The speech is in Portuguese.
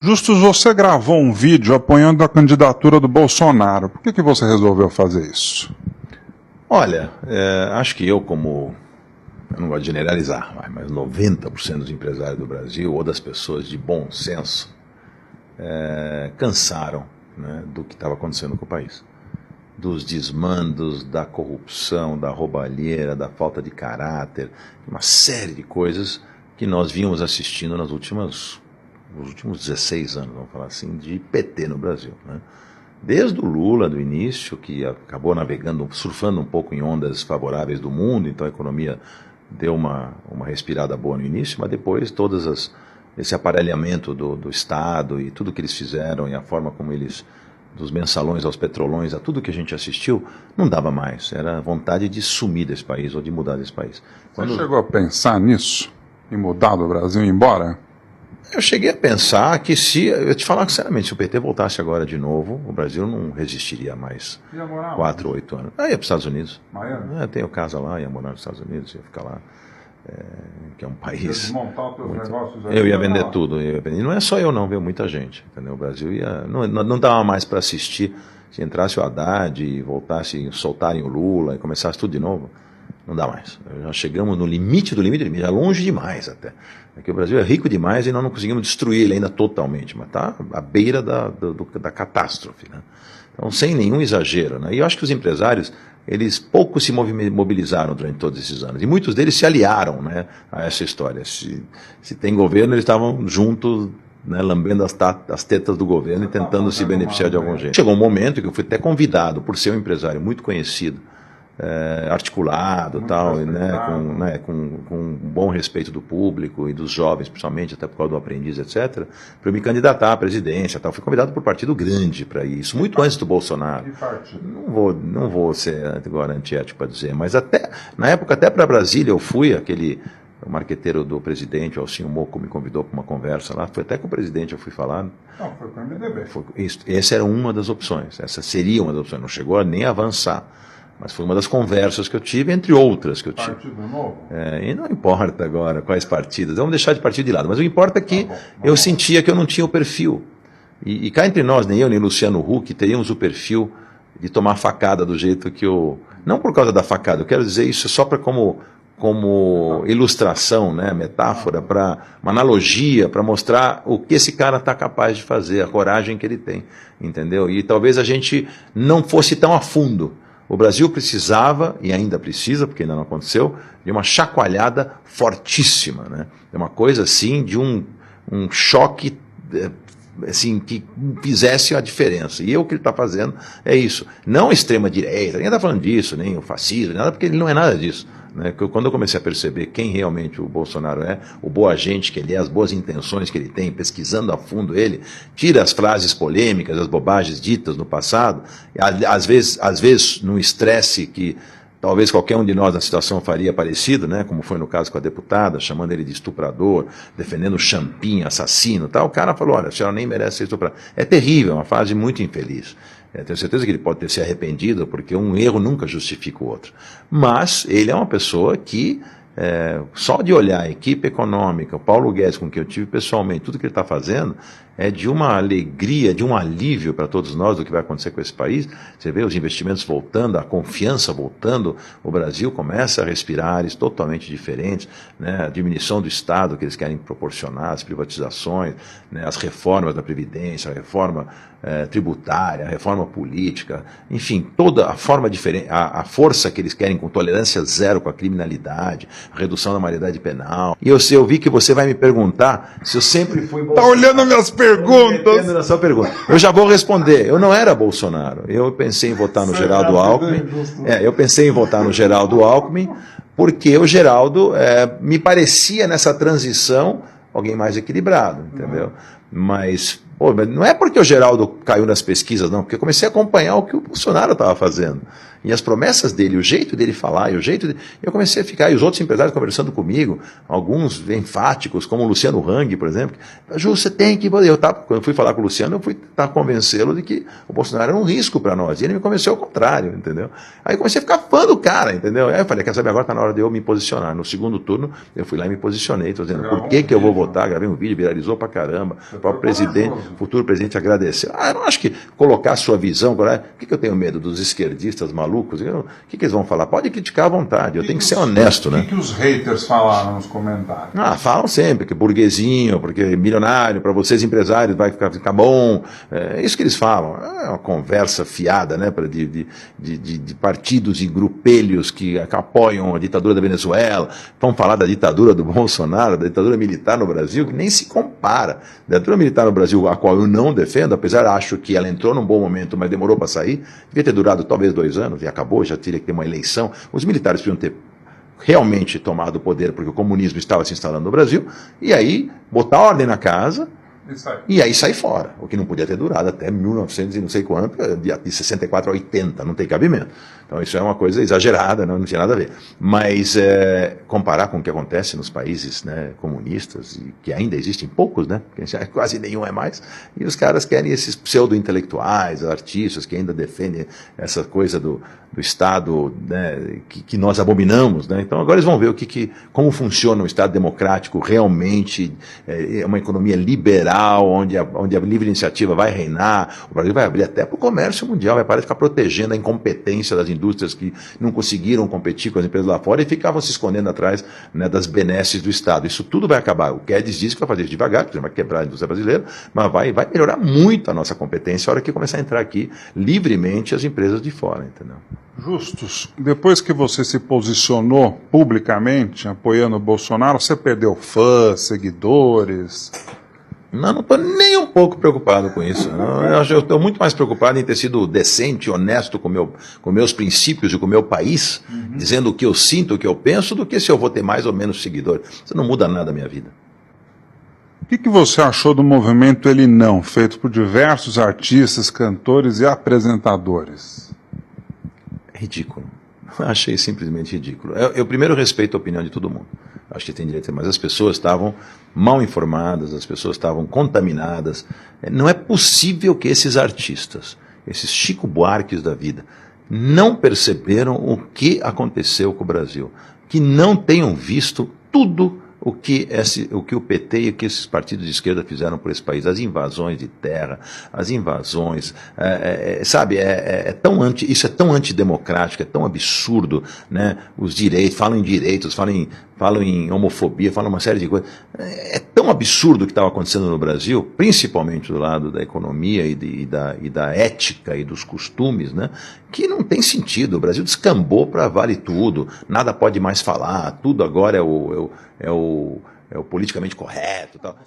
Justus, você gravou um vídeo apoiando a candidatura do Bolsonaro. Por que você resolveu fazer isso? Olha, acho que eu não gosto de generalizar, mas 90% dos empresários do Brasil, ou das pessoas de bom senso, cansaram, né, do que estava acontecendo com o país. Dos desmandos, da corrupção, da roubalheira, da falta de caráter, uma série de coisas que nós vínhamos assistindo nos últimos 16 anos, vamos falar assim, de PT no Brasil, né? Desde o Lula, do início, que acabou navegando, surfando um pouco em ondas favoráveis do mundo, então a economia deu uma respirada boa no início, mas depois esse aparelhamento do Estado e tudo que eles fizeram e a forma como eles, dos mensalões aos petrolões, a tudo que a gente assistiu, não dava mais. Era vontade de sumir desse país ou de mudar desse país. Você chegou a pensar nisso? Em mudar do Brasil e ir embora? Eu cheguei a pensar que eu te falar sinceramente, se o PT voltasse agora de novo, o Brasil não resistiria mais 4 ou 8 anos. Ia para os Estados Unidos. Miami? Eu tenho casa lá, ia morar nos Estados Unidos, ia ficar lá. Que é um país... Desmontar os teus negócios aí, eu ia vender tudo. E não é só eu não, viu? Muita gente. Entendeu? O Brasil não dava mais para assistir. Se entrasse o Haddad e voltasse, soltarem o Lula e começasse tudo de novo, não dá mais. Já chegamos no limite do limite, já longe demais até. Porque o Brasil é rico demais e nós não conseguimos destruir ele ainda totalmente, mas está à beira da catástrofe, né? Então, sem nenhum exagero, né? E eu acho que os empresários, eles pouco se mobilizaram durante todos esses anos. E muitos deles se aliaram, né, a essa história. Se tem governo, eles estavam juntos, né, lambendo as tetas do governo e tentando se beneficiar de algum jeito. Chegou um momento que eu fui até convidado, por ser um empresário muito conhecido, articulado, muito tal, com um bom respeito do público e dos jovens, principalmente, até por causa do aprendiz, etc., para eu me candidatar à presidência. Tal. Fui convidado por partido grande para isso, muito antes do Bolsonaro. Não vou ser agora antiético para dizer, mas na época, até para Brasília, eu fui, o marqueteiro do presidente, o Alcinho Moco, me convidou para uma conversa lá, foi até com o presidente, eu fui falar. Não, foi com o MDB. Essa era uma das opções, essa seria uma das opções, não chegou a nem avançar. Mas foi uma das conversas que eu tive, entre outras que eu tive. Partido novo? E não importa agora quais partidos, vamos deixar de partido de lado, mas o que importa é que eu sentia que eu não tinha o perfil. E cá entre nós, nem eu nem Luciano Huck teríamos o perfil de tomar facada do jeito que eu... Não por causa da facada, eu quero dizer isso só para como ilustração, né, metáfora, uma analogia, para mostrar o que esse cara está capaz de fazer, a coragem que ele tem, entendeu? E talvez a gente não fosse tão a fundo. O Brasil precisava, e ainda precisa, porque ainda não aconteceu, de uma chacoalhada fortíssima, né? É uma coisa assim, de um choque assim, que fizesse a diferença. E o que ele está fazendo é isso. Não a extrema-direita, ninguém está falando disso, nem o fascismo, nada, porque ele não é nada disso. Né? Quando eu comecei a perceber quem realmente o Bolsonaro é, o boa gente que ele é, as boas intenções que ele tem, pesquisando a fundo ele, tira as frases polêmicas, as bobagens ditas no passado, às vezes num estresse que talvez qualquer um de nós na situação faria parecido, né? Como foi no caso com a deputada, chamando ele de estuprador, defendendo o Champim, assassino, tal. O cara falou, olha, a senhora nem merece ser estuprada. É terrível, é uma fase muito infeliz. Tenho certeza que ele pode ter se arrependido, porque um erro nunca justifica o outro. Mas ele é uma pessoa que, só de olhar a equipe econômica, o Paulo Guedes, com quem eu tive pessoalmente, tudo que ele está fazendo, é de uma alegria, de um alívio para todos nós do que vai acontecer com esse país. Você vê os investimentos voltando, a confiança voltando, o Brasil começa a respirar ares totalmente diferentes, né? A diminuição do Estado que eles querem proporcionar, as privatizações, né? As reformas da Previdência, a reforma tributária, a reforma política, enfim, toda a forma diferente, a força que eles querem com tolerância zero com a criminalidade, a redução da maioridade penal. E eu vi que você vai me perguntar se eu sempre fui... Tá olhando minhas perguntas. Na sua pergunta. Eu já vou responder. Eu não era Bolsonaro. Eu pensei em votar no Geraldo Alckmin. Eu pensei em votar no Geraldo Alckmin, porque o Geraldo me parecia nessa transição alguém mais equilibrado, entendeu? Mas não é porque o Geraldo caiu nas pesquisas, não, porque eu comecei a acompanhar o que o Bolsonaro estava fazendo. E as promessas dele, o jeito dele falar, e o jeito dele... Eu comecei a ficar, e os outros empresários conversando comigo, alguns enfáticos, como o Luciano Hang, por exemplo. Ju, você tem que... Quando eu fui falar com o Luciano, eu fui tentar convencê-lo de que o Bolsonaro era um risco para nós. E ele me convenceu ao contrário, entendeu? Aí eu comecei a ficar fã do cara, entendeu? Aí eu falei, quer saber, agora está na hora de eu me posicionar. No segundo turno, eu fui lá e me posicionei, tô dizendo, por que eu vou votar? Gravei um vídeo, viralizou pra caramba. O próprio presidente, o futuro presidente agradeceu. Eu não acho que colocar a sua visão, por que eu tenho medo dos esquerdistas malucos? O que eles vão falar? Pode criticar à vontade, eu tenho que ser honesto, né? O que os haters falaram nos comentários? Falam sempre que burguesinho, porque milionário, para vocês empresários vai ficar bom. É isso que eles falam. É uma conversa fiada, né? De partidos e grupelhos que apoiam a ditadura da Venezuela. Vamos falar da ditadura do Bolsonaro, da ditadura militar no Brasil, que nem se compara. A ditadura militar no Brasil, a qual eu não defendo, apesar acho que ela entrou num bom momento, mas demorou para sair, devia ter durado talvez 2 anos e acabou, já teria que ter uma eleição. Os militares precisam ter realmente tomado o poder porque o comunismo estava se instalando no Brasil, e aí botar ordem na casa e aí sair fora, o que não podia ter durado até 1900 e não sei quanto, de 64 a 80, não tem cabimento. Então isso é uma coisa exagerada, não tinha nada a ver. Mas comparar com o que acontece nos países, né, comunistas, e que ainda existem poucos, né, quase nenhum é mais, e os caras querem esses pseudo-intelectuais, artistas que ainda defendem essa coisa do Estado, né, que nós abominamos, né? Então agora eles vão ver como funciona um Estado democrático realmente, uma economia liberal, onde a livre iniciativa vai reinar. O Brasil vai abrir até para o comércio mundial, vai parar de ficar protegendo a incompetência das indústrias que não conseguiram competir com as empresas lá fora e ficavam se escondendo atrás, né, das benesses do Estado. Isso tudo vai acabar. O Guedes disse que vai fazer isso devagar, que vai quebrar a indústria brasileira, mas vai melhorar muito a nossa competência a hora que começar a entrar aqui livremente as empresas de fora, entendeu? Justus, depois que você se posicionou publicamente apoiando o Bolsonaro, você perdeu fãs, seguidores? Não estou nem um pouco preocupado com isso. Eu estou muito mais preocupado em ter sido decente, honesto com meus princípios e com o meu país, dizendo o que eu sinto, o que eu penso, do que se eu vou ter mais ou menos seguidores. Isso não muda nada na minha vida. O que você achou do movimento Ele Não, feito por diversos artistas, cantores e apresentadores? Ridículo. Achei simplesmente ridículo. Eu primeiro respeito a opinião de todo mundo. Acho que tem direito, mas as pessoas estavam mal informadas, as pessoas estavam contaminadas. Não é possível que esses artistas, esses Chico Buarques da vida, não perceberam o que aconteceu com o Brasil, que não tenham visto tudo o que o PT e o que esses partidos de esquerda fizeram por esse país, as invasões de terra, as invasões, sabe, isso é tão antidemocrático, é tão absurdo, né? Os direitos, falam em direitos, falam em homofobia, falam uma série de coisas. É tão absurdo o que estava acontecendo no Brasil, principalmente do lado da economia e da ética e dos costumes, né? Que não tem sentido. O Brasil descambou para vale tudo, nada pode mais falar, tudo agora é o politicamente correto. Tal.